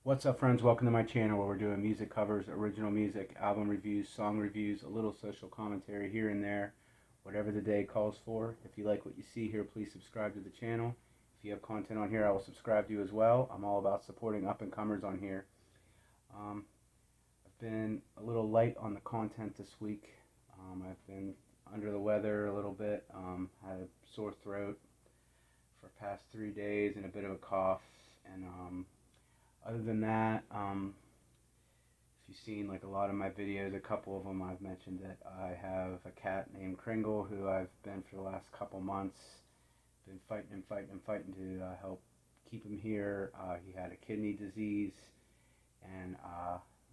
What's up, friends? Welcome to my channel where we're doing music covers, original music, album reviews, song reviews, a little social commentary here and there, whatever the day calls for. If you like what you see here, please subscribe to the channel. If you have content on here, I will subscribe to you as well. I'm all about supporting up-and-comers on here. I've been a little light on the content this week. I've been under the weather a little bit. Had a sore throat for the past 3 days and a bit of a cough. And other than that, if you've seen like a lot of my videos, a couple of them I've mentioned that I have a cat named Kringle who I've been for the last couple months, been fighting to help keep him here. He had a kidney disease, and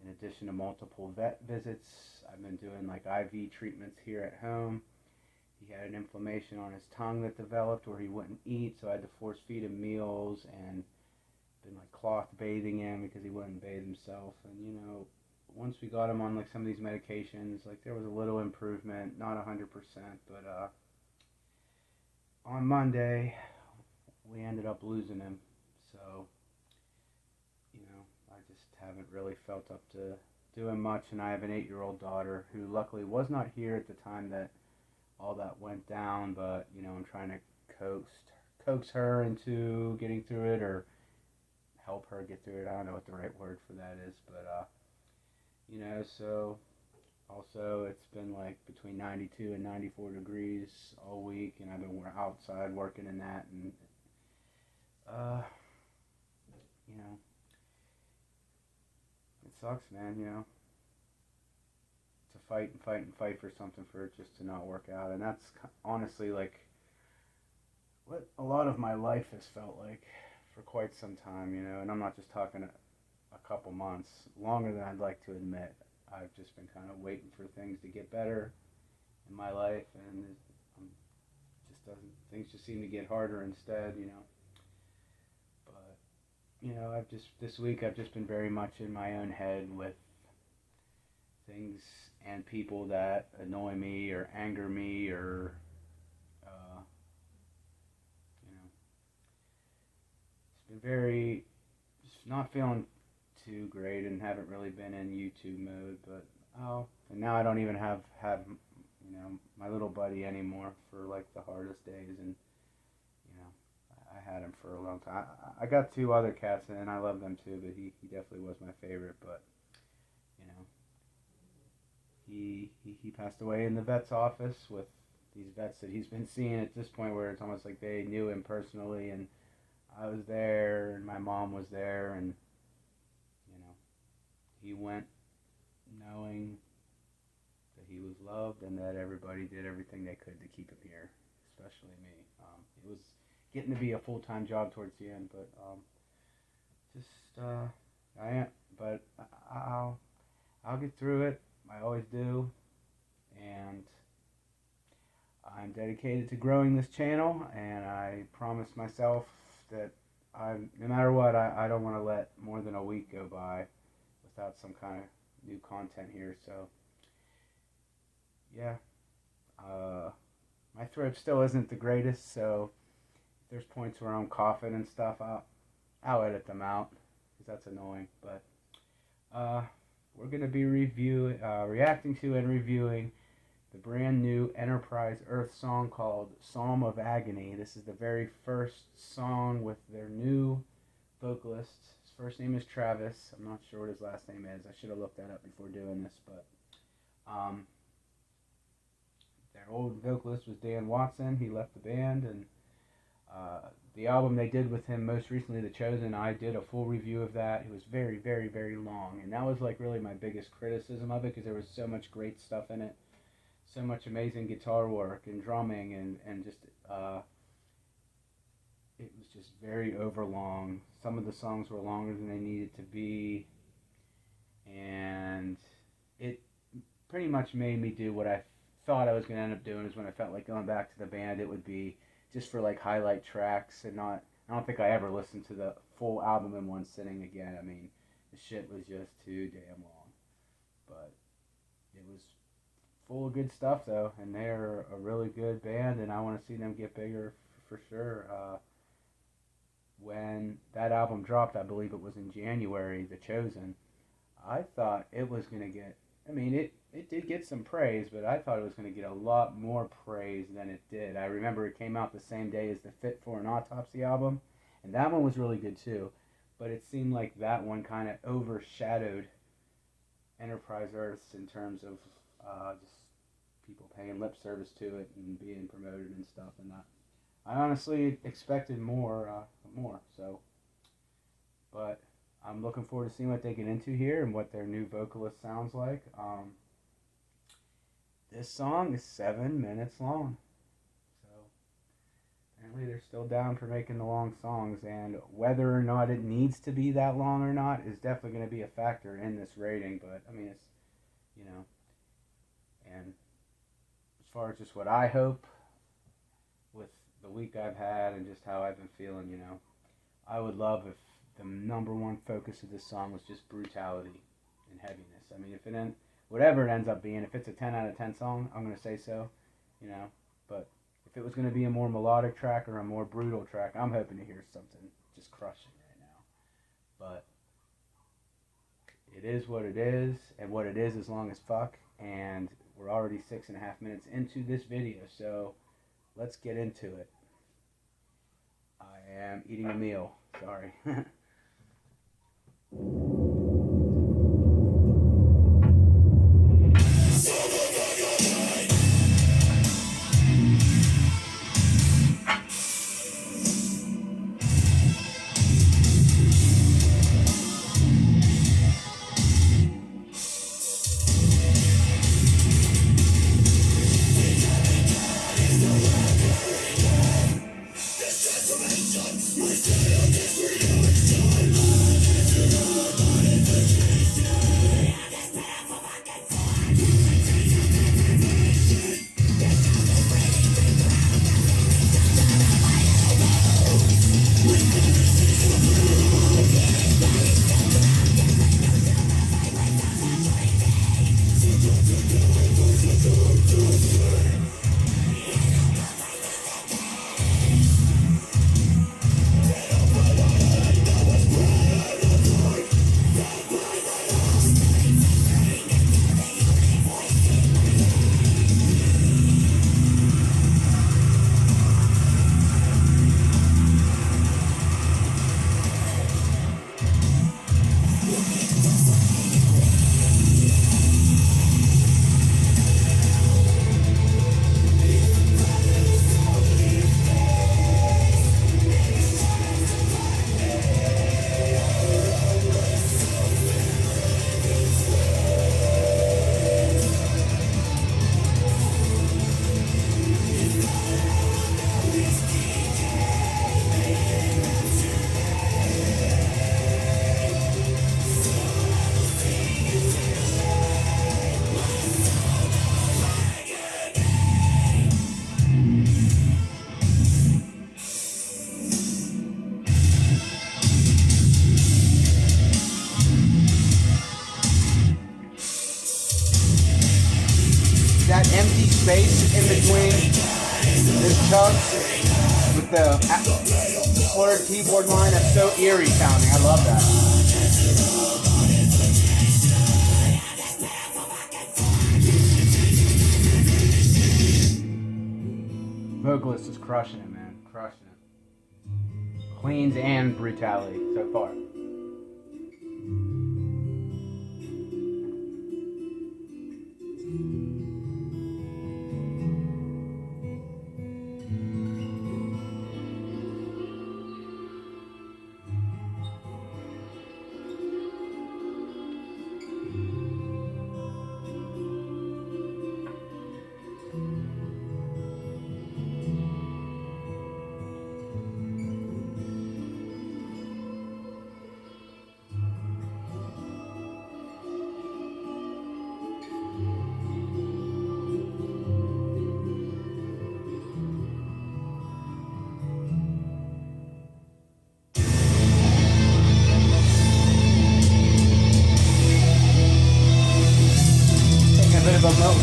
in addition to multiple vet visits, I've been doing like IV treatments here at home. He had an inflammation on his tongue that developed where he wouldn't eat, so I had to force feed him meals and been like cloth bathing him because he wouldn't bathe himself. And once we got him on like some of these medications, like there was a little improvement, not 100%, but on Monday we ended up losing him. So I just haven't really felt up to doing much. And I have an 8-year-old daughter who luckily was not here at the time that all that went down, but I'm trying to coax her into getting through it, or help her get through it. I don't know what the right word for that is, but so also it's been like between 92 and 94 degrees all week, and I've been outside working in that, and uh, you know, it sucks, man. To fight and fight and fight for something for it just to not work out, and that's honestly like what a lot of my life has felt like for quite some time, and I'm not just talking a couple months, longer than I'd like to admit. I've just been kind of waiting for things to get better in my life, and just doesn't things just seem to get harder instead. But I've just this week I've just been very much in my own head with things and people that annoy me or anger me, or you know it's been very just not feeling too great, and haven't really been in YouTube mode. But and now I don't even have my little buddy anymore for like the hardest days, and I had him for a long time. I got two other cats, and I love them too, but he definitely was my favorite. But you know he passed away in the vet's office with these vets that he's been seeing at this point, where it's almost like they knew him personally, and I was there, and my mom was there, and you know he went knowing that he was loved and that everybody did everything they could to keep him here, especially me. It was getting to be a full-time job towards the end, but just I am, but I'll get through it. I always do, and I'm dedicated to growing this channel, and I promised myself that no matter what, I don't want to let more than a week go by without some kind of new content here. So yeah, my throat still isn't the greatest, so if there's points where I'm coughing and stuff, I'll edit them out because that's annoying. But we're gonna be reacting to and reviewing the brand new Enterprise Earth song called Psalm of Agony. This is the very first song with their new vocalist. His first name is Travis. I'm not sure what his last name is. I should have looked that up before doing this, but their old vocalist was Dan Watson. He left the band, and the album they did with him most recently, The Chosen, I did a full review of that. It was very, very, very long, and that was like really my biggest criticism of it, because there was so much great stuff in it, so much amazing guitar work and drumming, and just it was just very overlong. Some of the songs were longer than they needed to be, and it pretty much made me do what I thought I was going to end up doing. Is when I felt like going back to the band, it would be just for like highlight tracks, and not. I don't think I ever listened to the full album in one sitting again. I mean, the shit was just too damn long, but it was full of good stuff though, and they're a really good band, and I want to see them get bigger for sure. when that album dropped, I believe it was in January, The Chosen, I thought it was going to get, I mean, it did get some praise, but I thought it was going to get a lot more praise than it did. I remember it came out the same day as the Fit for an Autopsy album, and that one was really good too, but it seemed like that one kind of overshadowed Enterprise Earths in terms of just people paying lip service to it and being promoted and stuff, and I honestly expected more, so, but I'm looking forward to seeing what they get into here and what their new vocalist sounds like. This song is 7 minutes long, so apparently they're still down for making the long songs, and whether or not it needs to be that long or not is definitely going to be a factor in this rating, but I mean, it's, you know, and as far as just what I hope with the week I've had and just how I've been feeling, you know, I would love if the number one focus of this song was just brutality and heaviness. I mean, if it whatever it ends up being, if it's a 10 out of 10 song, I'm going to say so, you know, but if it was going to be a more melodic track or a more brutal track, I'm hoping to hear something just crushing right now. But it is what it is, and what it is long as fuck, and we're already 6.5 minutes into this video, so let's get into it. I am eating a meal, sorry. Space in between this chunk with the slurred keyboard line, that's so eerie sounding. I love that. Vocalist is crushing it, man. Crushing it. Cleans and brutality so far.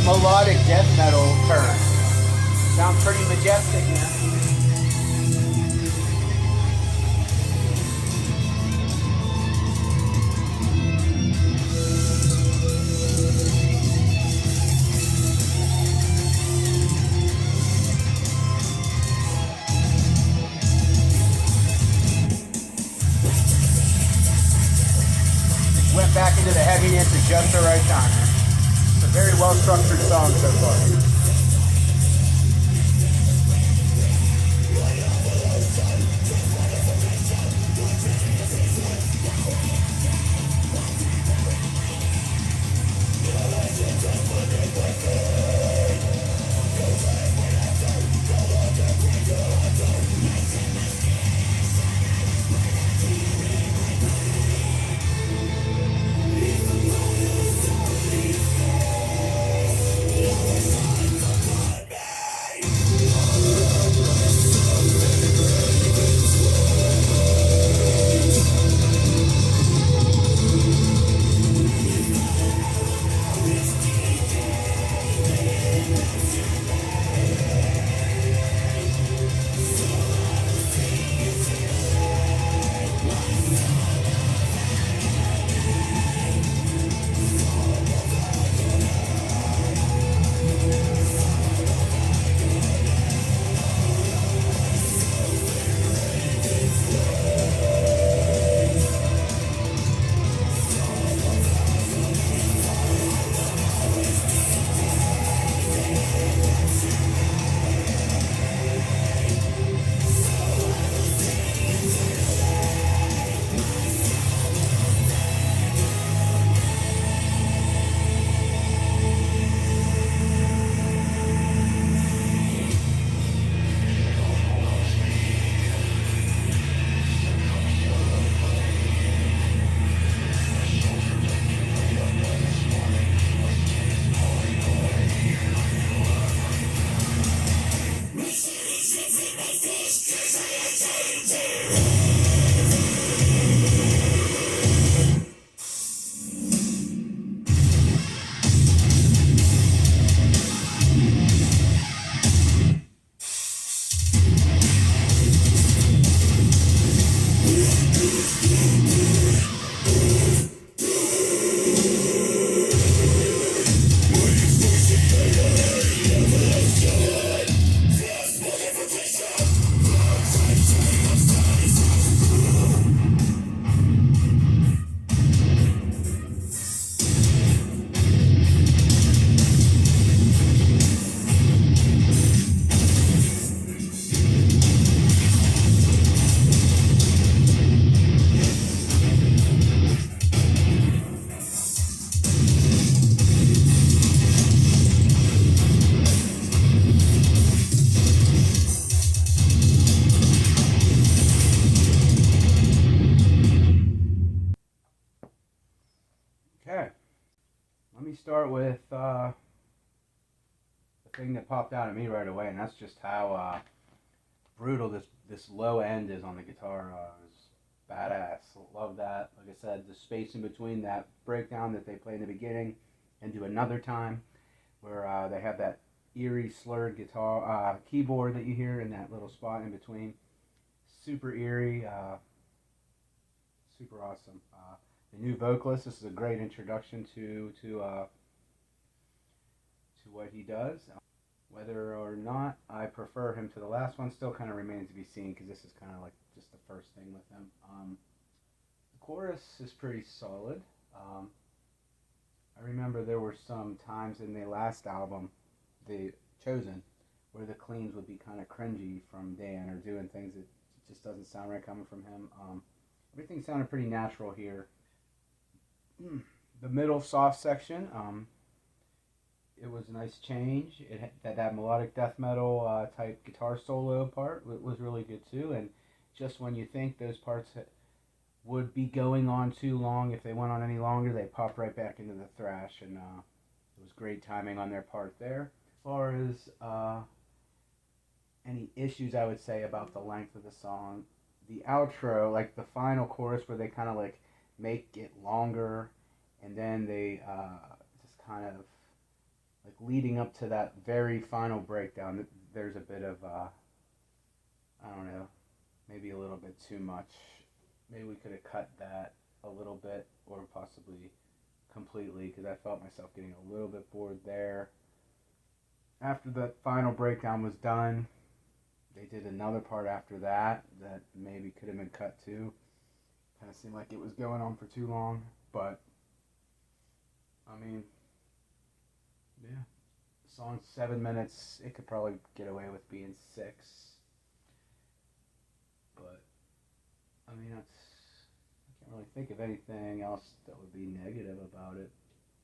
Melodic death metal turn. Sounds pretty majestic, man. went back into the heaviness at just the right time. It's a very well-structured song so far. Okay, let me start with the thing that popped out at me right away, and that's just how brutal this low end is on the guitar. It's badass. Love that. Like I said, the space in between that breakdown that they play in the beginning and do another time, where they have that eerie slurred guitar keyboard that you hear in that little spot in between. Super eerie. Super awesome. The new vocalist. This is a great introduction to what he does. Whether or not I prefer him to the last one still kind of remains to be seen, because this is kind of like just the first thing with him. The chorus is pretty solid. I remember there were some times in the last album, The Chosen, where the cleans would be kind of cringy from Dan, or doing things that just doesn't sound right coming from him. Everything sounded pretty natural here. The middle soft section, it was a nice change. It had that melodic death metal type guitar solo part was really good too. And just when you think those parts would be going on too long, if they went on any longer, they popped right back into the thrash, and it was great timing on their part there. As far as any issues I would say about the length of the song, the outro, like the final chorus where they kind of like make it longer, and then they just kind of like leading up to that very final breakdown, there's a bit of I don't know, maybe a little bit too much. Maybe we could have cut that a little bit, or possibly completely, because I felt myself getting a little bit bored there. After the final breakdown was done, they did another part after that maybe could have been cut too. Kind of seemed like it was going on for too long. but I mean, yeah, the song's 7 minutes. It could probably get away with being 6, but I mean, I can't really think of anything else that would be negative about it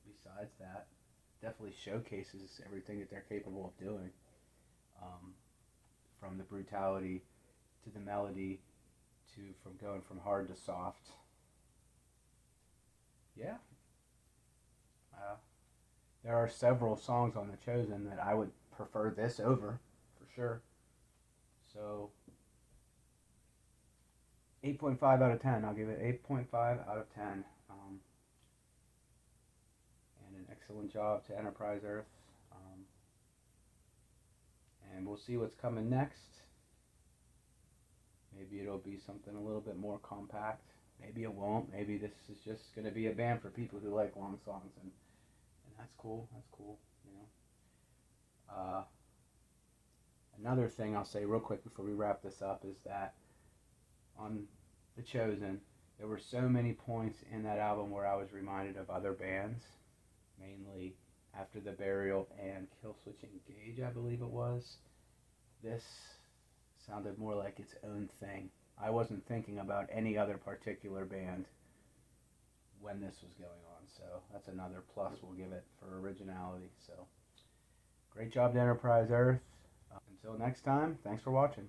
besides that. Definitely showcases everything that they're capable of doing, um, from the brutality to the melody to from going from hard to soft. Yeah, uh, there are several songs on The Chosen that I would prefer this over, for sure. So 8.5 out of 10. I'll give it 8.5 out of 10. And an excellent job to Enterprise Earth. And we'll see what's coming next. Maybe it'll be something a little bit more compact. Maybe it won't. Maybe this is just going to be a band for people who like long songs, and that's cool. That's cool. You know. Another thing I'll say real quick before we wrap this up is that on The Chosen, there were so many points in that album where I was reminded of other bands, mainly After the Burial and Killswitch Engage, I believe it was. This sounded more like its own thing. I wasn't thinking about any other particular band when this was going on, so that's another plus we'll give it for originality. So great job to Enterprise Earth. Until next time, thanks for watching.